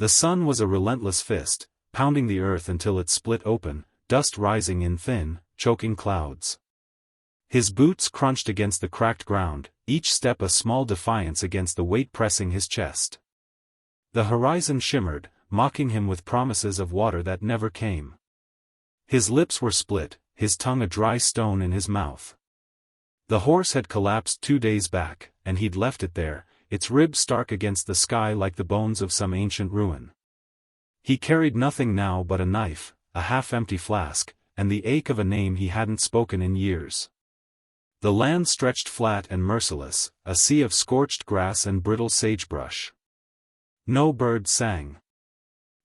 The sun was a relentless fist, pounding the earth until it split open, dust rising in thin, choking clouds. His boots crunched against the cracked ground, each step a small defiance against the weight pressing his chest. The horizon shimmered, mocking him with promises of water that never came. His lips were split, his tongue a dry stone in his mouth. The horse had collapsed 2 days back, and he'd left it there, its ribs stark against the sky like the bones of some ancient ruin. He carried nothing now but a knife, a half-empty flask, and the ache of a name he hadn't spoken in years. The land stretched flat and merciless, a sea of scorched grass and brittle sagebrush. No bird sang.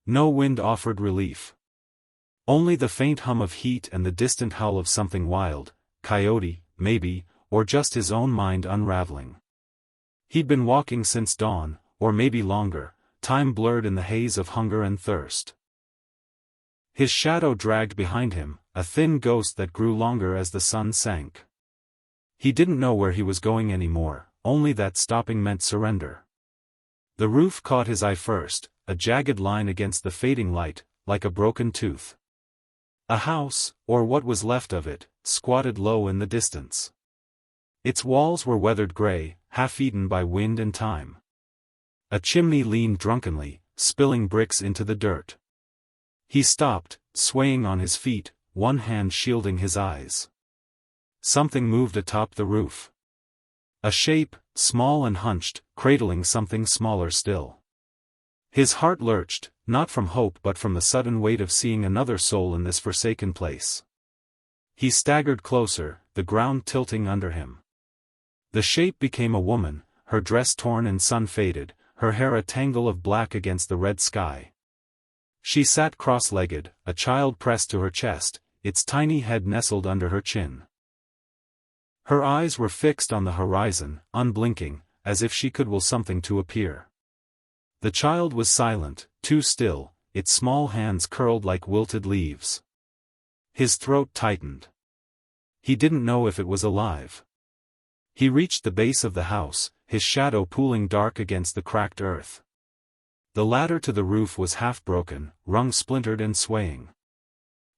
No wind offered relief. Only the faint hum of heat and the distant howl of something wild, coyote, maybe, or just his own mind unraveling. He'd been walking since dawn, or maybe longer, time blurred in the haze of hunger and thirst. His shadow dragged behind him, a thin ghost that grew longer as the sun sank. He didn't know where he was going anymore, only that stopping meant surrender. The roof caught his eye first, a jagged line against the fading light, like a broken tooth. A house, or what was left of it, squatted low in the distance. Its walls were weathered gray, half-eaten by wind and time. A chimney leaned drunkenly, spilling bricks into the dirt. He stopped, swaying on his feet, one hand shielding his eyes. Something moved atop the roof. A shape, small and hunched, cradling something smaller still. His heart lurched, not from hope but from the sudden weight of seeing another soul in this forsaken place. He staggered closer, the ground tilting under him. The shape became a woman, her dress torn and sun-faded, her hair a tangle of black against the red sky. She sat cross-legged, a child pressed to her chest, its tiny head nestled under her chin. Her eyes were fixed on the horizon, unblinking, as if she could will something to appear. The child was silent, too still, its small hands curled like wilted leaves. His throat tightened. He didn't know if it was alive. He reached the base of the house, his shadow pooling dark against the cracked earth. The ladder to the roof was half broken, rung splintered and swaying.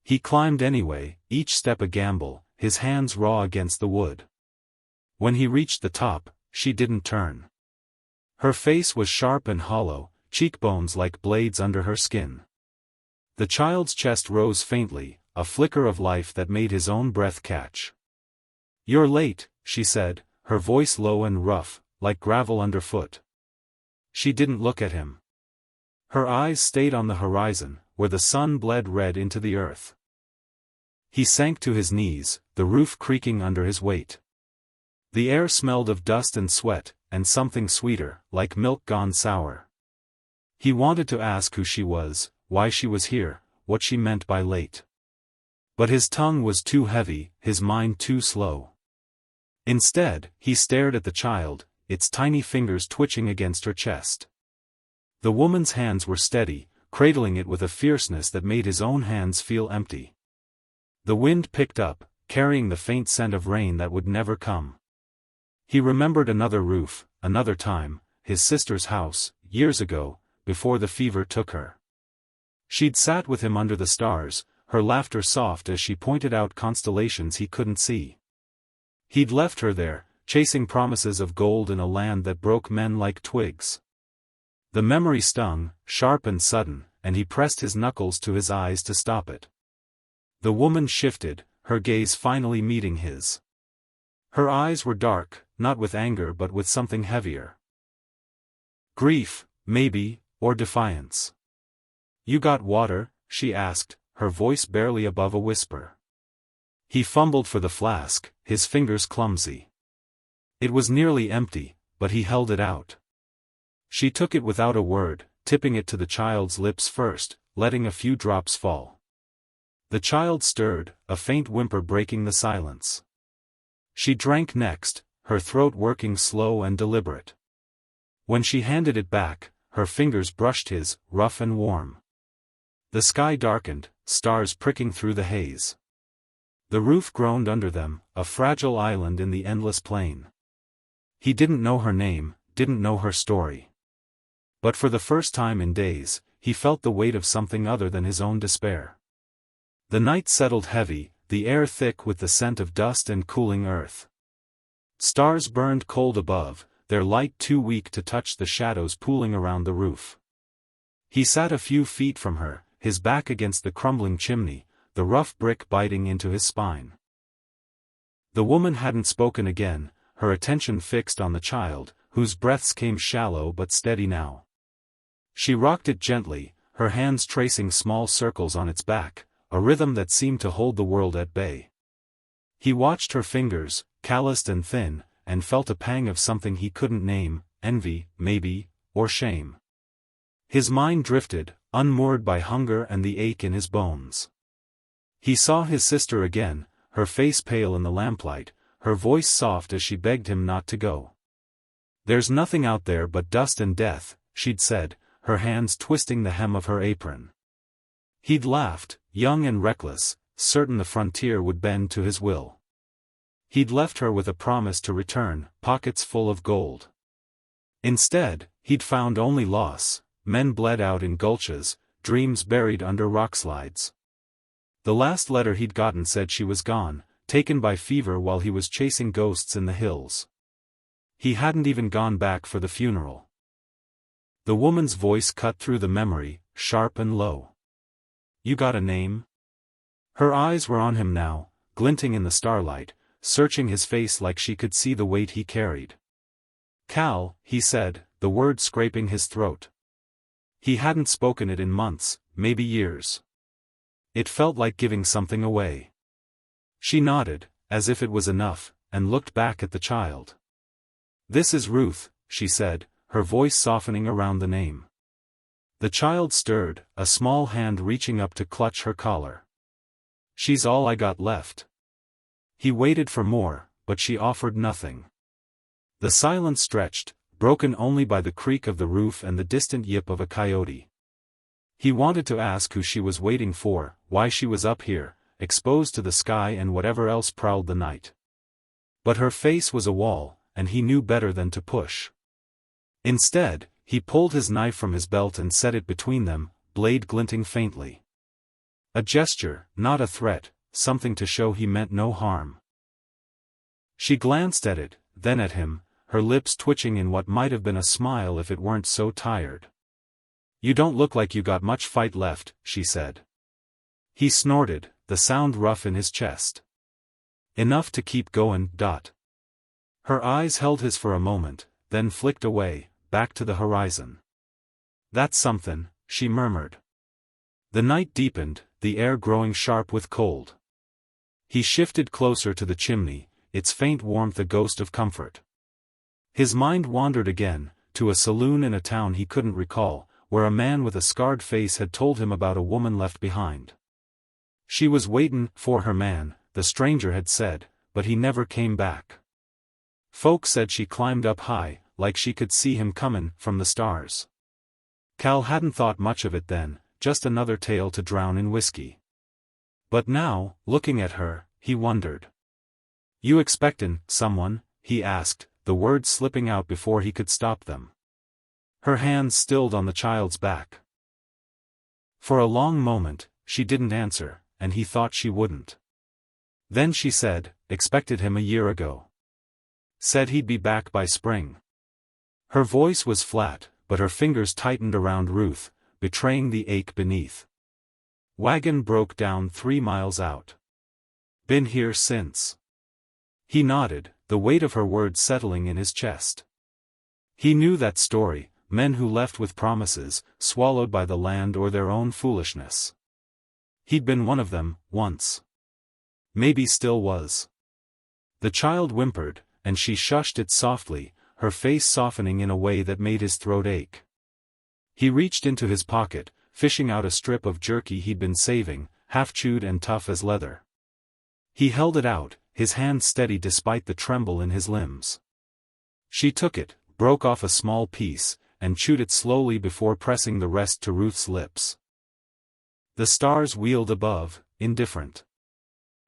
He climbed anyway, each step a gamble, his hands raw against the wood. When he reached the top, she didn't turn. Her face was sharp and hollow, cheekbones like blades under her skin. The child's chest rose faintly, a flicker of life that made his own breath catch. "You're late," she said, her voice low and rough, like gravel underfoot. She didn't look at him. Her eyes stayed on the horizon, where the sun bled red into the earth. He sank to his knees, the roof creaking under his weight. The air smelled of dust and sweat, and something sweeter, like milk gone sour. He wanted to ask who she was, why she was here, what she meant by late. But his tongue was too heavy, his mind too slow. Instead, he stared at the child, its tiny fingers twitching against her chest. The woman's hands were steady, cradling it with a fierceness that made his own hands feel empty. The wind picked up, carrying the faint scent of rain that would never come. He remembered another roof, another time, his sister's house, years ago, before the fever took her. She'd sat with him under the stars, her laughter soft as she pointed out constellations he couldn't see. He'd left her there, chasing promises of gold in a land that broke men like twigs. The memory stung, sharp and sudden, and he pressed his knuckles to his eyes to stop it. The woman shifted, her gaze finally meeting his. Her eyes were dark, not with anger but with something heavier. Grief, maybe, or defiance. "You got water?" she asked, her voice barely above a whisper. He fumbled for the flask, his fingers clumsy. It was nearly empty, but he held it out. She took it without a word, tipping it to the child's lips first, letting a few drops fall. The child stirred, a faint whimper breaking the silence. She drank next, her throat working slow and deliberate. When she handed it back, her fingers brushed his, rough and warm. The sky darkened, stars pricking through the haze. The roof groaned under them, a fragile island in the endless plain. He didn't know her name, didn't know her story. But for the first time in days, he felt the weight of something other than his own despair. The night settled heavy, the air thick with the scent of dust and cooling earth. Stars burned cold above, their light too weak to touch the shadows pooling around the roof. He sat a few feet from her, his back against the crumbling chimney, the rough brick biting into his spine. The woman hadn't spoken again, her attention fixed on the child, whose breaths came shallow but steady now. She rocked it gently, her hands tracing small circles on its back, a rhythm that seemed to hold the world at bay. He watched her fingers, calloused and thin, and felt a pang of something he couldn't name, envy, maybe, or shame. His mind drifted, unmoored by hunger and the ache in his bones. He saw his sister again, her face pale in the lamplight, her voice soft as she begged him not to go. "There's nothing out there but dust and death," she'd said, her hands twisting the hem of her apron. He'd laughed, young and reckless, certain the frontier would bend to his will. He'd left her with a promise to return, pockets full of gold. Instead, he'd found only loss, men bled out in gulches, dreams buried under rockslides. The last letter he'd gotten said she was gone, taken by fever while he was chasing ghosts in the hills. He hadn't even gone back for the funeral. The woman's voice cut through the memory, sharp and low. "You got a name?" Her eyes were on him now, glinting in the starlight, searching his face like she could see the weight he carried. "Cal," he said, the word scraping his throat. He hadn't spoken it in months, maybe years. It felt like giving something away. She nodded, as if it was enough, and looked back at the child. "This is Ruth," she said, her voice softening around the name. The child stirred, a small hand reaching up to clutch her collar. "She's all I got left." He waited for more, but she offered nothing. The silence stretched, broken only by the creak of the roof and the distant yip of a coyote. He wanted to ask who she was waiting for, why she was up here, exposed to the sky and whatever else prowled the night. But her face was a wall, and he knew better than to push. Instead, he pulled his knife from his belt and set it between them, blade glinting faintly. A gesture, not a threat, something to show he meant no harm. She glanced at it, then at him, her lips twitching in what might have been a smile if it weren't so tired. "You don't look like you got much fight left," she said. He snorted, the sound rough in his chest. "Enough to keep going." Her eyes held his for a moment, then flicked away, back to the horizon. "That's something," she murmured. The night deepened, the air growing sharp with cold. He shifted closer to the chimney, its faint warmth a ghost of comfort. His mind wandered again, to a saloon in a town he couldn't recall, where a man with a scarred face had told him about a woman left behind. She was waitin' for her man, the stranger had said, but he never came back. Folks said she climbed up high, like she could see him comin' from the stars. Cal hadn't thought much of it then, just another tale to drown in whiskey. But now, looking at her, he wondered. "You expectin' someone?" he asked, the words slipping out before he could stop them. Her hands stilled on the child's back. For a long moment, she didn't answer, and he thought she wouldn't. Then she said, "Expected him a year ago. Said he'd be back by spring." Her voice was flat, but her fingers tightened around Ruth, betraying the ache beneath. "Wagon broke down 3 miles out. Been here since." He nodded, the weight of her words settling in his chest. He knew that story, men who left with promises, swallowed by the land or their own foolishness. He'd been one of them, once. Maybe still was. The child whimpered, and she shushed it softly, her face softening in a way that made his throat ache. He reached into his pocket, fishing out a strip of jerky he'd been saving, half-chewed and tough as leather. He held it out, his hand steady despite the tremble in his limbs. She took it, broke off a small piece, and chewed it slowly before pressing the rest to Ruth's lips. The stars wheeled above, indifferent.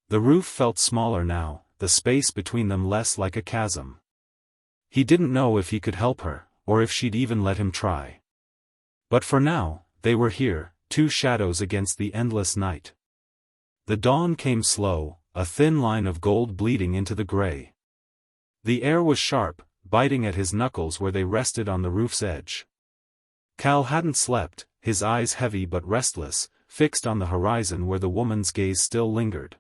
The roof felt smaller now, the space between them less like a chasm. He didn't know if he could help her, or if she'd even let him try. But for now, they were here, two shadows against the endless night. The dawn came slow, a thin line of gold bleeding into the gray. The air was sharp, biting at his knuckles where they rested on the roof's edge. Cal hadn't slept, his eyes heavy but restless, fixed on the horizon where the woman's gaze still lingered.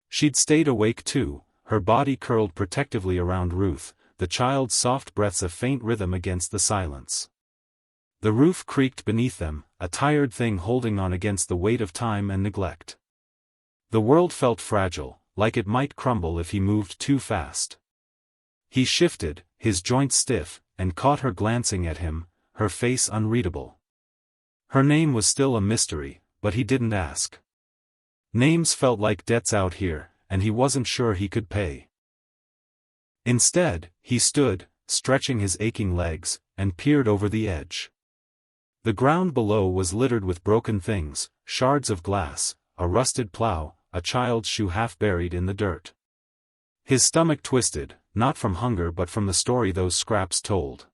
She'd stayed awake too, her body curled protectively around Ruth, the child's soft breaths a faint rhythm against the silence. The roof creaked beneath them, a tired thing holding on against the weight of time and neglect. The world felt fragile, like it might crumble if he moved too fast. He shifted, his joints stiff, and caught her glancing at him, her face unreadable. Her name was still a mystery, but he didn't ask. Names felt like debts out here, and he wasn't sure he could pay. Instead, he stood, stretching his aching legs, and peered over the edge. The ground below was littered with broken things, shards of glass, a rusted plow, a child's shoe half buried in the dirt. His stomach twisted, not from hunger but from the story those scraps told.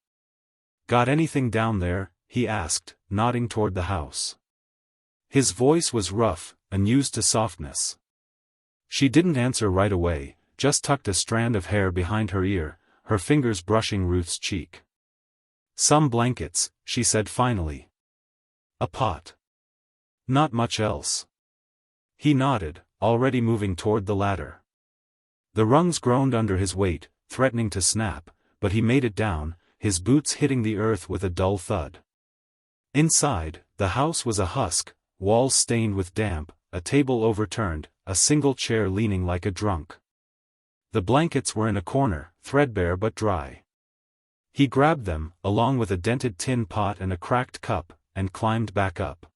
"Got anything down there?" he asked, nodding toward the house. His voice was rough, unused to softness. She didn't answer right away, just tucked a strand of hair behind her ear, her fingers brushing Ruth's cheek. "Some blankets," she said finally. "A pot. Not much else." He nodded, already moving toward the ladder. The rungs groaned under his weight, threatening to snap, but he made it down, his boots hitting the earth with a dull thud. Inside, the house was a husk, walls stained with damp, a table overturned, a single chair leaning like a drunk. The blankets were in a corner, threadbare but dry. He grabbed them, along with a dented tin pot and a cracked cup, and climbed back up.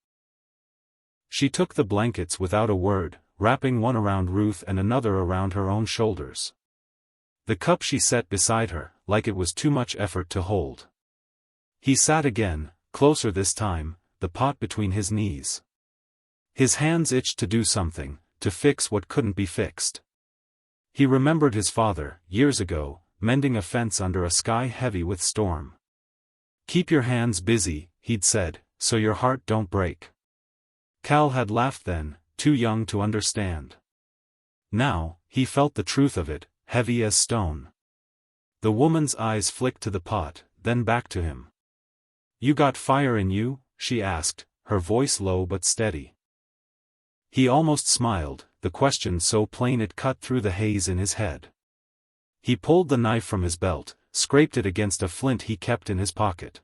She took the blankets without a word, wrapping one around Ruth and another around her own shoulders. The cup she set beside her, like it was too much effort to hold. He sat again, closer this time, the pot between his knees. His hands itched to do something, to fix what couldn't be fixed. He remembered his father, years ago, mending a fence under a sky heavy with storm. "Keep your hands busy," he'd said, "so your heart don't break." Cal had laughed then, too young to understand. Now, he felt the truth of it, heavy as stone. The woman's eyes flicked to the pot, then back to him. "You got fire in you?" she asked, her voice low but steady. He almost smiled, the question so plain it cut through the haze in his head. He pulled the knife from his belt, scraped it against a flint he kept in his pocket.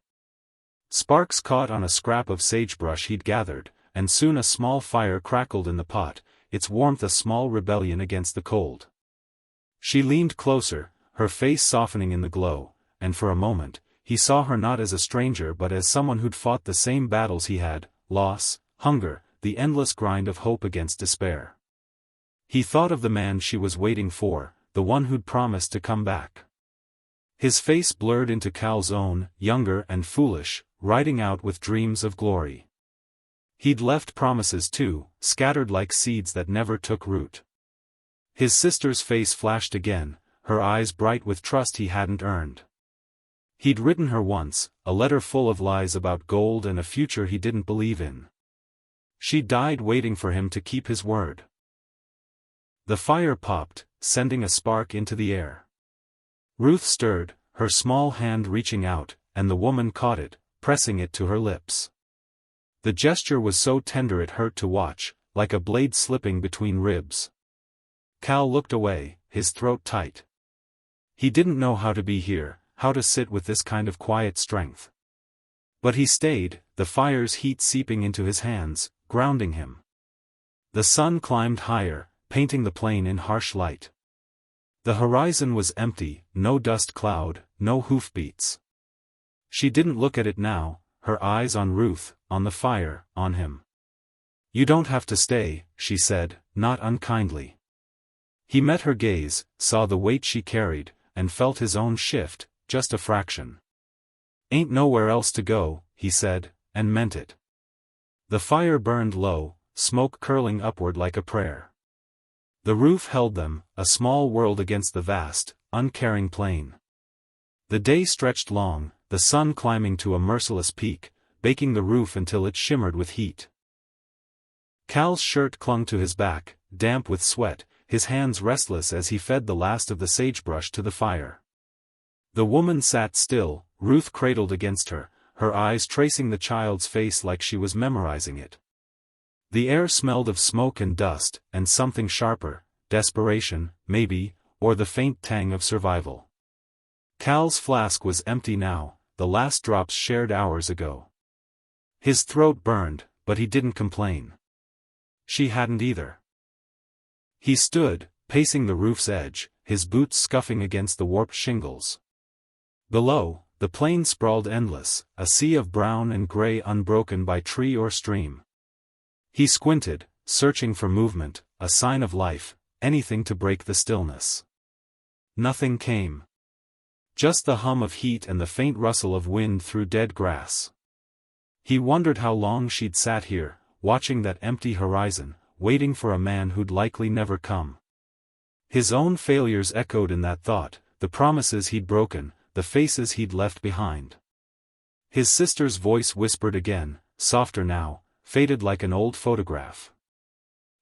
Sparks caught on a scrap of sagebrush he'd gathered, and soon a small fire crackled in the pot, its warmth a small rebellion against the cold. She leaned closer, her face softening in the glow, and for a moment, he saw her not as a stranger but as someone who'd fought the same battles he had, loss, hunger, the endless grind of hope against despair. He thought of the man she was waiting for, the one who'd promised to come back. His face blurred into Cal's own, younger and foolish, riding out with dreams of glory. He'd left promises too, scattered like seeds that never took root. His sister's face flashed again, her eyes bright with trust he hadn't earned. He'd written her once, a letter full of lies about gold and a future he didn't believe in. She died waiting for him to keep his word. The fire popped, sending a spark into the air. Ruth stirred, her small hand reaching out, and the woman caught it, pressing it to her lips. The gesture was so tender it hurt to watch, like a blade slipping between ribs. Cal looked away, his throat tight. He didn't know how to be here, how to sit with this kind of quiet strength. But he stayed, the fire's heat seeping into his hands, grounding him. The sun climbed higher, painting the plain in harsh light. The horizon was empty, no dust cloud, no hoofbeats. She didn't look at it now, her eyes on Ruth, on the fire, on him. "You don't have to stay," she said, not unkindly. He met her gaze, saw the weight she carried, and felt his own shift, just a fraction. "Ain't nowhere else to go," he said, and meant it. The fire burned low, smoke curling upward like a prayer. The roof held them, a small world against the vast, uncaring plain. The day stretched long, the sun climbing to a merciless peak, baking the roof until it shimmered with heat. Cal's shirt clung to his back, damp with sweat, his hands restless as he fed the last of the sagebrush to the fire. The woman sat still, Ruth cradled against her, her eyes tracing the child's face like she was memorizing it. The air smelled of smoke and dust, and something sharper, desperation, maybe, or the faint tang of survival. Cal's flask was empty now, the last drops shared hours ago. His throat burned, but he didn't complain. She hadn't either. He stood, pacing the roof's edge, his boots scuffing against the warped shingles. Below, the plain sprawled endless, a sea of brown and gray unbroken by tree or stream. He squinted, searching for movement, a sign of life, anything to break the stillness. Nothing came. Just the hum of heat and the faint rustle of wind through dead grass. He wondered how long she'd sat here, watching that empty horizon, waiting for a man who'd likely never come. His own failures echoed in that thought, the promises he'd broken, the faces he'd left behind. His sister's voice whispered again, softer now, faded like an old photograph.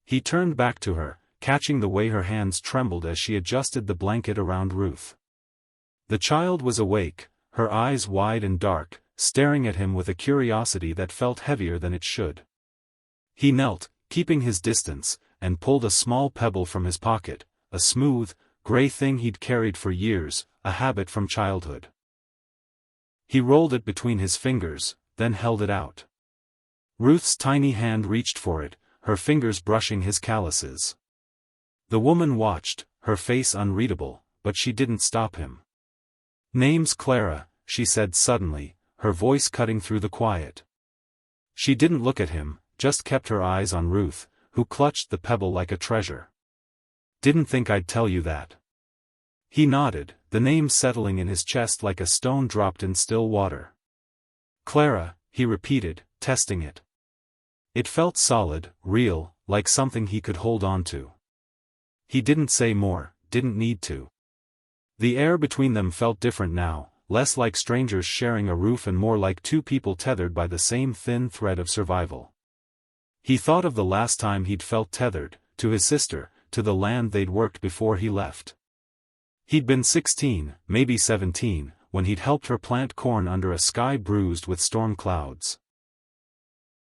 He turned back to her, catching the way her hands trembled as she adjusted the blanket around Ruth. The child was awake, her eyes wide and dark, staring at him with a curiosity that felt heavier than it should. He knelt, keeping his distance, and pulled a small pebble from his pocket, a smooth, gray thing he'd carried for years, a habit from childhood. He rolled it between his fingers, then held it out. Ruth's tiny hand reached for it, her fingers brushing his calluses. The woman watched, her face unreadable, but she didn't stop him. "Name's Clara," she said suddenly, her voice cutting through the quiet. She didn't look at him, just kept her eyes on Ruth, who clutched the pebble like a treasure. "Didn't think I'd tell you that." He nodded, the name settling in his chest like a stone dropped in still water. "Clara," he repeated, testing it. It felt solid, real, like something he could hold on to. He didn't say more, didn't need to. The air between them felt different now, less like strangers sharing a roof and more like two people tethered by the same thin thread of survival. He thought of the last time he'd felt tethered, to his sister, to the land they'd worked before he left. He'd been 16, maybe 17, when he'd helped her plant corn under a sky bruised with storm clouds.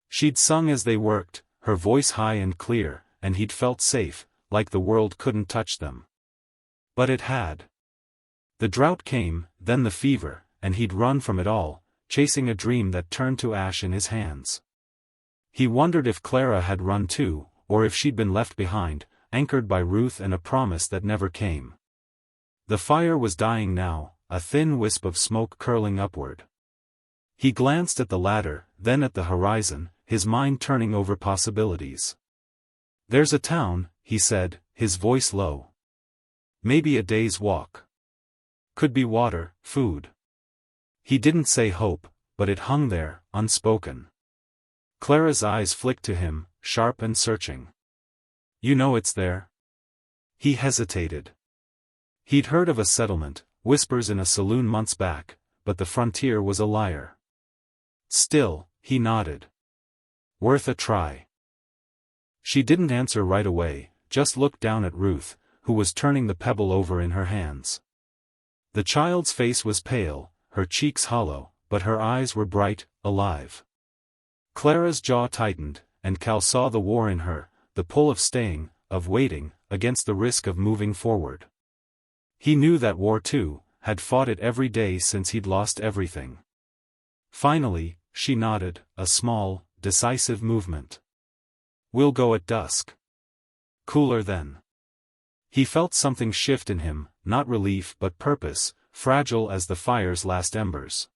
She'd sung as they worked, her voice high and clear, and he'd felt safe, like the world couldn't touch them. But it had. The drought came, then the fever, and he'd run from it all, chasing a dream that turned to ash in his hands. He wondered if Clara had run too, or if she'd been left behind, anchored by Ruth and a promise that never came. The fire was dying now, a thin wisp of smoke curling upward. He glanced at the ladder, then at the horizon, his mind turning over possibilities. "There's a town," he said, his voice low. "Maybe a day's walk. Could be water, food." He didn't say hope, but it hung there, unspoken. Clara's eyes flicked to him, sharp and searching. "You know it's there?" He hesitated. He'd heard of a settlement, whispers in a saloon months back, but the frontier was a liar. Still, he nodded. "Worth a try." She didn't answer right away, just looked down at Ruth, who was turning the pebble over in her hands. The child's face was pale, her cheeks hollow, but her eyes were bright, alive. Clara's jaw tightened, and Cal saw the war in her, the pull of staying, of waiting, against the risk of moving forward. He knew that war too, had fought it every day since he'd lost everything. Finally, she nodded, a small, decisive movement. "We'll go at dusk." Cooler then. He felt something shift in him, not relief but purpose, fragile as the fire's last embers.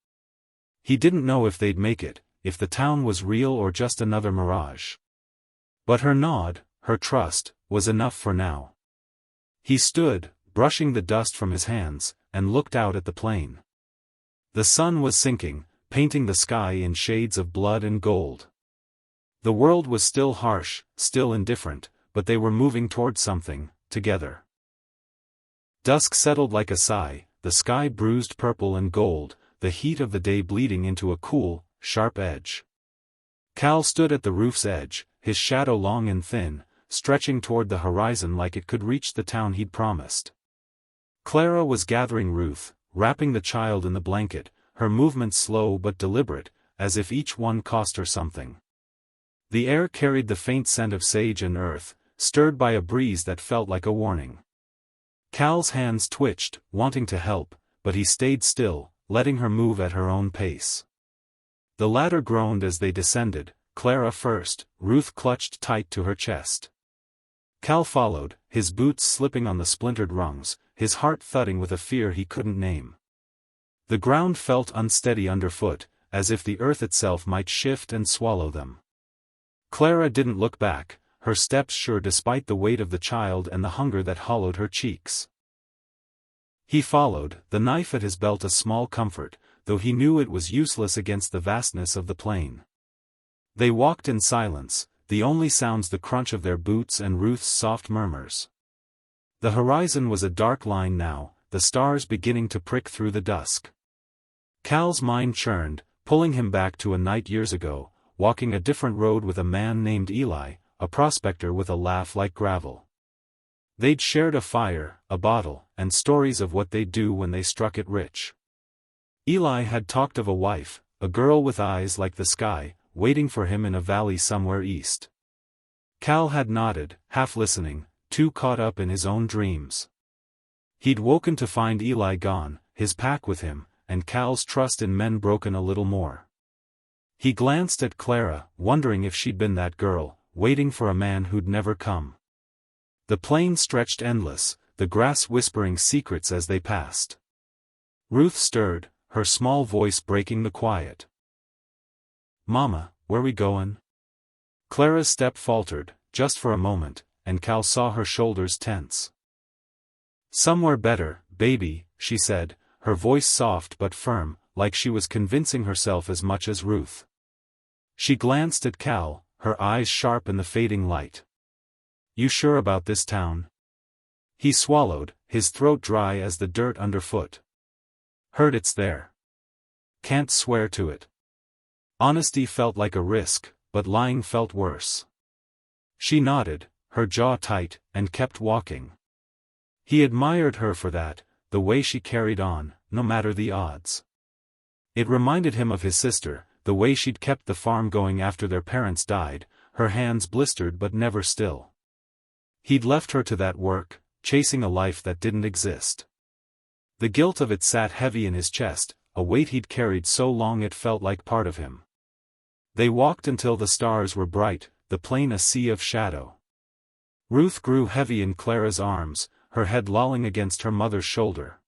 He didn't know if they'd make it, if the town was real or just another mirage. But her nod, her trust, was enough for now. He stood, brushing the dust from his hands, and looked out at the plain. The sun was sinking, painting the sky in shades of blood and gold. The world was still harsh, still indifferent, but they were moving toward something, together. Dusk settled like a sigh, the sky bruised purple and gold, the heat of the day bleeding into a cool, sharp edge. Cal stood at the roof's edge, his shadow long and thin, stretching toward the horizon like it could reach the town he'd promised. Clara was gathering Ruth, wrapping the child in the blanket, her movements slow but deliberate, as if each one cost her something. The air carried the faint scent of sage and earth, stirred by a breeze that felt like a warning. Cal's hands twitched, wanting to help, but he stayed still, letting her move at her own pace. The ladder groaned as they descended, Clara first, Ruth clutched tight to her chest. Cal followed, his boots slipping on the splintered rungs, his heart thudding with a fear he couldn't name. The ground felt unsteady underfoot, as if the earth itself might shift and swallow them. Clara didn't look back, her steps sure despite the weight of the child and the hunger that hollowed her cheeks. He followed, the knife at his belt a small comfort, though he knew it was useless against the vastness of the plain. They walked in silence, the only sounds the crunch of their boots and Ruth's soft murmurs. The horizon was a dark line now, the stars beginning to prick through the dusk. Cal's mind churned, pulling him back to a night years ago, walking a different road with a man named Eli, a prospector with a laugh like gravel. They'd shared a fire, a bottle, and stories of what they'd do when they struck it rich. Eli had talked of a wife, a girl with eyes like the sky, waiting for him in a valley somewhere east. Cal had nodded, half listening, too caught up in his own dreams. He'd woken to find Eli gone, his pack with him, and Cal's trust in men broken a little more. He glanced at Clara, wondering if she'd been that girl, waiting for a man who'd never come. The plain stretched endless, the grass whispering secrets as they passed. Ruth stirred, her small voice breaking the quiet. "Mama, where we goin'?" Clara's step faltered, just for a moment, and Cal saw her shoulders tense. "Somewhere better, baby," she said, her voice soft but firm, like she was convincing herself as much as Ruth. She glanced at Cal, her eyes sharp in the fading light. "You sure about this town?" He swallowed, his throat dry as the dirt underfoot. "Heard it's there. Can't swear to it." Honesty felt like a risk, but lying felt worse. She nodded, her jaw tight, and kept walking. He admired her for that, the way she carried on, no matter the odds. It reminded him of his sister, the way she'd kept the farm going after their parents died, her hands blistered but never still. He'd left her to that work, chasing a life that didn't exist. The guilt of it sat heavy in his chest, a weight he'd carried so long it felt like part of him. They walked until the stars were bright, the plain a sea of shadow. Ruth grew heavy in Clara's arms, her head lolling against her mother's shoulder.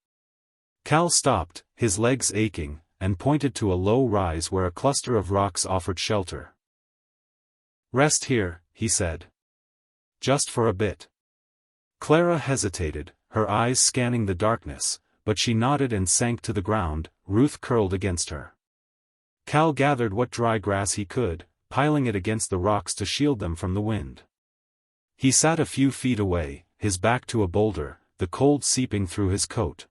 Cal stopped, his legs aching, and pointed to a low rise where a cluster of rocks offered shelter. "Rest here," he said. "Just for a bit." Clara hesitated, her eyes scanning the darkness, but she nodded and sank to the ground, Ruth curled against her. Cal gathered what dry grass he could, piling it against the rocks to shield them from the wind. He sat a few feet away, his back to a boulder, the cold seeping through his coat.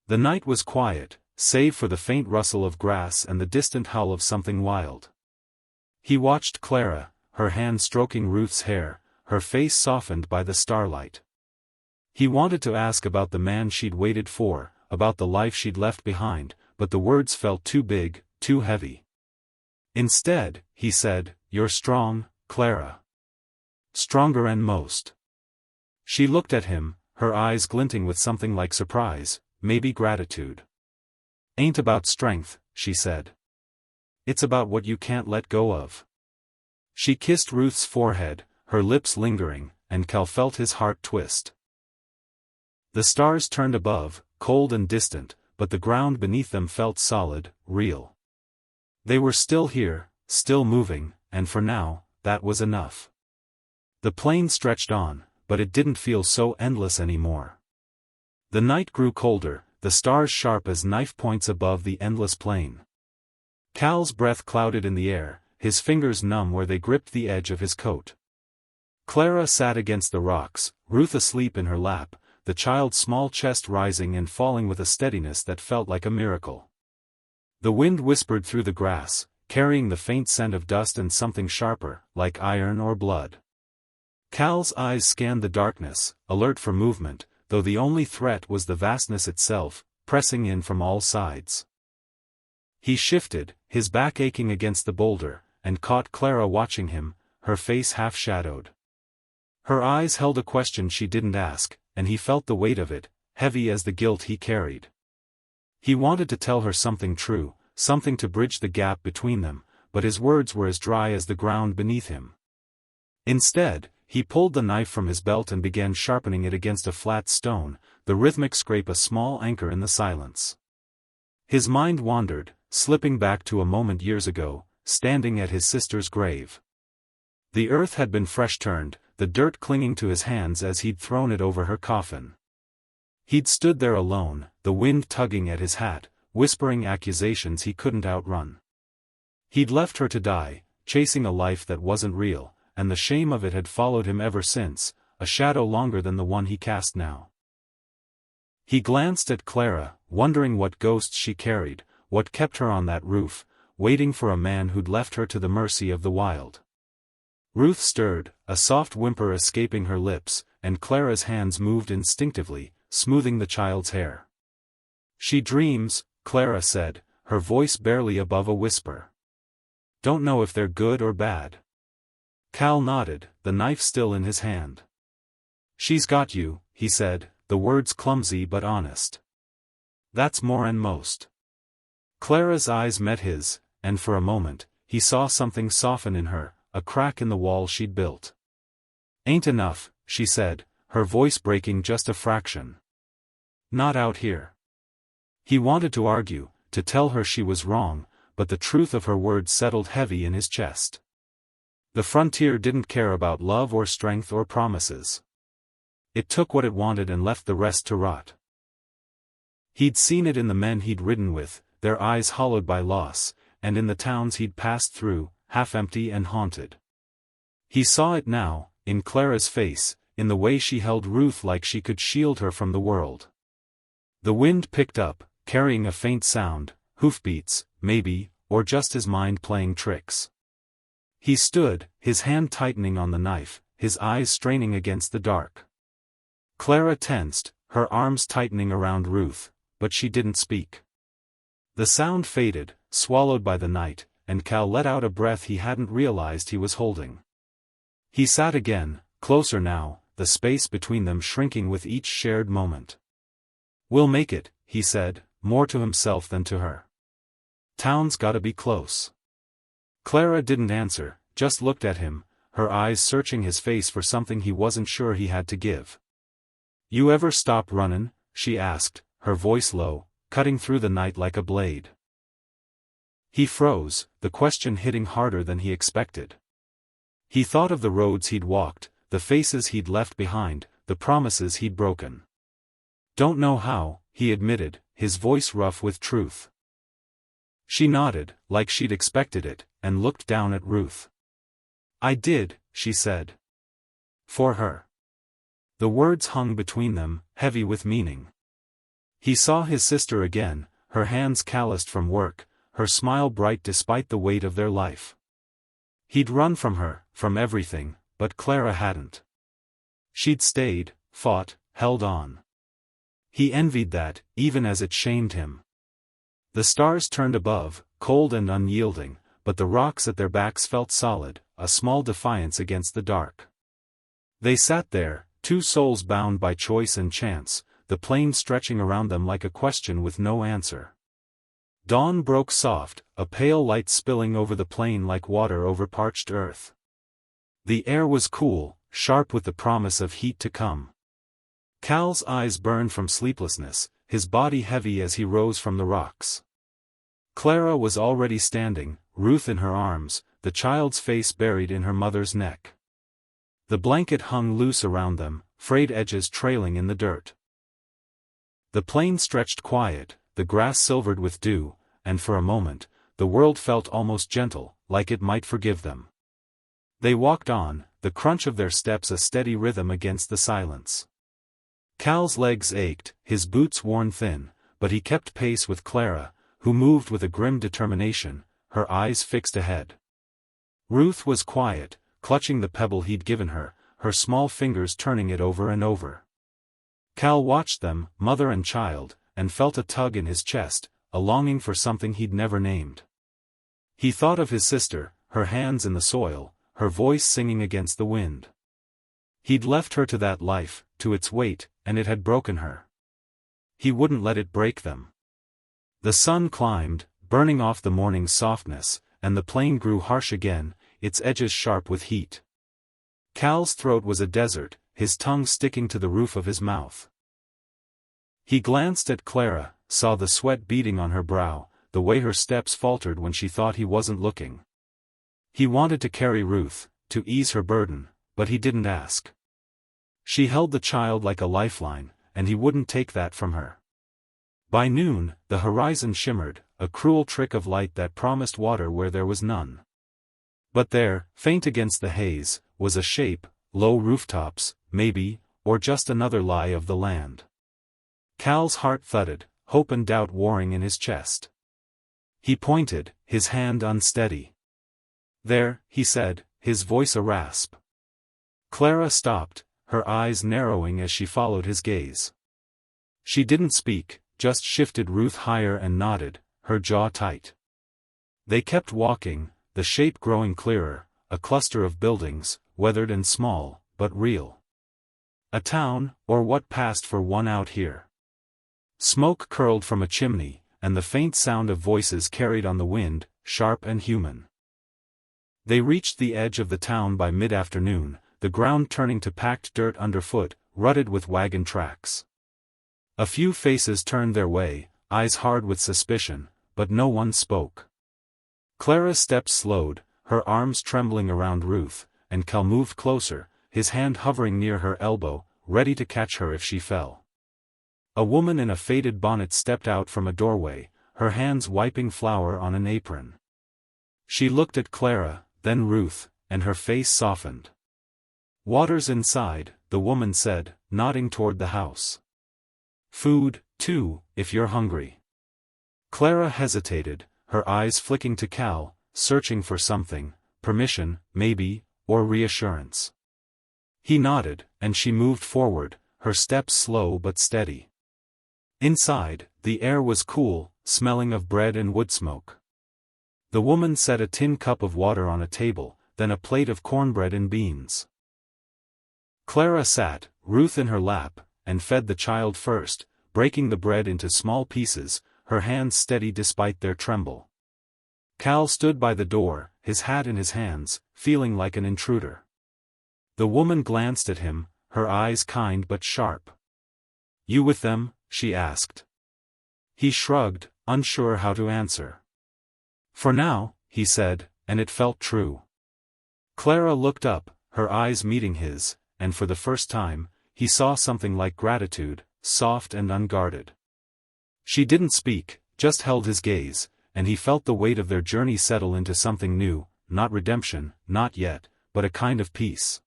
The night was quiet, save for the faint rustle of grass and the distant howl of something wild. He watched Clara, her hand stroking Ruth's hair, her face softened by the starlight. He wanted to ask about the man she'd waited for, about the life she'd left behind, but the words felt too big, too heavy. Instead, he said, "You're strong, Clara. Stronger than most." She looked at him, her eyes glinting with something like surprise, maybe gratitude. "Ain't about strength," she said. "It's about what you can't let go of." She kissed Ruth's forehead, her lips lingering, and Cal felt his heart twist. The stars turned above, cold and distant, but the ground beneath them felt solid, real. They were still here, still moving, and for now, that was enough. The plain stretched on, but it didn't feel so endless anymore. The night grew colder, the stars sharp as knife points above the endless plain. Cal's breath clouded in the air, his fingers numb where they gripped the edge of his coat. Clara sat against the rocks, Ruth asleep in her lap, the child's small chest rising and falling with a steadiness that felt like a miracle. The wind whispered through the grass, carrying the faint scent of dust and something sharper, like iron or blood. Cal's eyes scanned the darkness, alert for movement, though the only threat was the vastness itself, pressing in from all sides. He shifted, his back aching against the boulder, and caught Clara watching him, her face half-shadowed. Her eyes held a question she didn't ask, and he felt the weight of it, heavy as the guilt he carried. He wanted to tell her something true, something to bridge the gap between them, but his words were as dry as the ground beneath him. Instead, he pulled the knife from his belt and began sharpening it against a flat stone, the rhythmic scrape a small anchor in the silence. His mind wandered, slipping back to a moment years ago, standing at his sister's grave. The earth had been fresh-turned, the dirt clinging to his hands as he'd thrown it over her coffin. He'd stood there alone, the wind tugging at his hat, whispering accusations he couldn't outrun. He'd left her to die, chasing a life that wasn't real, and the shame of it had followed him ever since, a shadow longer than the one he cast now. He glanced at Clara, wondering what ghosts she carried, what kept her on that roof, waiting for a man who'd left her to the mercy of the wild. Ruth stirred, a soft whimper escaping her lips, and Clara's hands moved instinctively, smoothing the child's hair. "She dreams," Clara said, her voice barely above a whisper. "Don't know if they're good or bad." Cal nodded, the knife still in his hand. "She's got you," he said, the words clumsy but honest. "That's more than most." Clara's eyes met his, and for a moment, he saw something soften in her, a crack in the wall she'd built. "Ain't enough," she said, her voice breaking just a fraction. "Not out here." He wanted to argue, to tell her she was wrong, but the truth of her words settled heavy in his chest. The frontier didn't care about love or strength or promises. It took what it wanted and left the rest to rot. He'd seen it in the men he'd ridden with, their eyes hollowed by loss, and in the towns he'd passed through, half-empty and haunted. He saw it now, in Clara's face, in the way she held Ruth like she could shield her from the world. The wind picked up, carrying a faint sound, hoofbeats, maybe, or just his mind playing tricks. He stood, his hand tightening on the knife, his eyes straining against the dark. Clara tensed, her arms tightening around Ruth, but she didn't speak. The sound faded, swallowed by the night, and Cal let out a breath he hadn't realized he was holding. He sat again, closer now, the space between them shrinking with each shared moment. "We'll make it," he said, more to himself than to her. "Town's gotta be close." Clara didn't answer, just looked at him, her eyes searching his face for something he wasn't sure he had to give. "You ever stop runnin'?" she asked, her voice low, cutting through the night like a blade. He froze, the question hitting harder than he expected. He thought of the roads he'd walked, the faces he'd left behind, the promises he'd broken. "Don't know how," he admitted, his voice rough with truth. She nodded, like she'd expected it, and looked down at Ruth. "I did," she said. "For her." The words hung between them, heavy with meaning. He saw his sister again, her hands calloused from work, her smile bright despite the weight of their life. He'd run from her, from everything, but Clara hadn't. She'd stayed, fought, held on. He envied that, even as it shamed him. The stars turned above, cold and unyielding, but the rocks at their backs felt solid, a small defiance against the dark. They sat there, two souls bound by choice and chance, the plain stretching around them like a question with no answer. Dawn broke soft, a pale light spilling over the plain like water over parched earth. The air was cool, sharp with the promise of heat to come. Cal's eyes burned from sleeplessness, his body heavy as he rose from the rocks. Clara was already standing, Ruth in her arms, the child's face buried in her mother's neck. The blanket hung loose around them, frayed edges trailing in the dirt. The plain stretched quiet, the grass silvered with dew, and for a moment, the world felt almost gentle, like it might forgive them. They walked on, the crunch of their steps a steady rhythm against the silence. Cal's legs ached, his boots worn thin, but he kept pace with Clara, who moved with a grim determination, her eyes fixed ahead. Ruth was quiet, clutching the pebble he'd given her, her small fingers turning it over and over. Cal watched them, mother and child, and felt a tug in his chest, a longing for something he'd never named. He thought of his sister, her hands in the soil, her voice singing against the wind. He'd left her to that life, to its weight, and it had broken her. He wouldn't let it break them. The sun climbed, burning off the morning's softness, and the plain grew harsh again, its edges sharp with heat. Cal's throat was a desert, his tongue sticking to the roof of his mouth. He glanced at Clara, saw the sweat beading on her brow, the way her steps faltered when she thought he wasn't looking. He wanted to carry Ruth, to ease her burden, but he didn't ask. She held the child like a lifeline, and he wouldn't take that from her. By noon, the horizon shimmered, a cruel trick of light that promised water where there was none. But there, faint against the haze, was a shape, low rooftops, maybe, or just another lie of the land. Cal's heart thudded, hope and doubt warring in his chest. He pointed, his hand unsteady. "There," he said, his voice a rasp. Clara stopped, her eyes narrowing as she followed his gaze. She didn't speak, just shifted Ruth higher and nodded, her jaw tight. They kept walking, the shape growing clearer, a cluster of buildings, weathered and small, but real. A town, or what passed for one out here. Smoke curled from a chimney, and the faint sound of voices carried on the wind, sharp and human. They reached the edge of the town by mid-afternoon, the ground turning to packed dirt underfoot, rutted with wagon tracks. A few faces turned their way, eyes hard with suspicion, but no one spoke. Clara's steps slowed, her arms trembling around Ruth, and Cal moved closer, his hand hovering near her elbow, ready to catch her if she fell. A woman in a faded bonnet stepped out from a doorway, her hands wiping flour on an apron. She looked at Clara, then Ruth, and her face softened. "Water's inside," the woman said, nodding toward the house. "Food, too, if you're hungry." Clara hesitated, her eyes flicking to Cal, searching for something, permission, maybe, or reassurance. He nodded, and she moved forward, her steps slow but steady. Inside, the air was cool, smelling of bread and wood smoke. The woman set a tin cup of water on a table, then a plate of cornbread and beans. Clara sat, Ruth in her lap, and fed the child first, breaking the bread into small pieces, her hands steady despite their tremble. Cal stood by the door, his hat in his hands, feeling like an intruder. The woman glanced at him, her eyes kind but sharp. "You with them?" she asked. He shrugged, unsure how to answer. "For now," he said, and it felt true. Clara looked up, her eyes meeting his, and for the first time, he saw something like gratitude, soft and unguarded. She didn't speak, just held his gaze, and he felt the weight of their journey settle into something new, not redemption, not yet, but a kind of peace.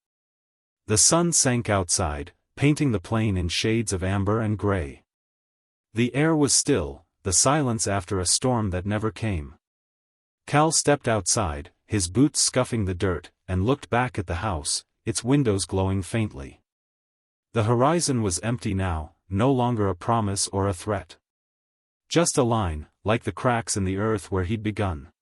The sun sank outside, painting the plain in shades of amber and gray. The air was still, the silence after a storm that never came. Cal stepped outside, his boots scuffing the dirt, and looked back at the house, its windows glowing faintly. The horizon was empty now, no longer a promise or a threat. Just a line, like the cracks in the earth where he'd begun.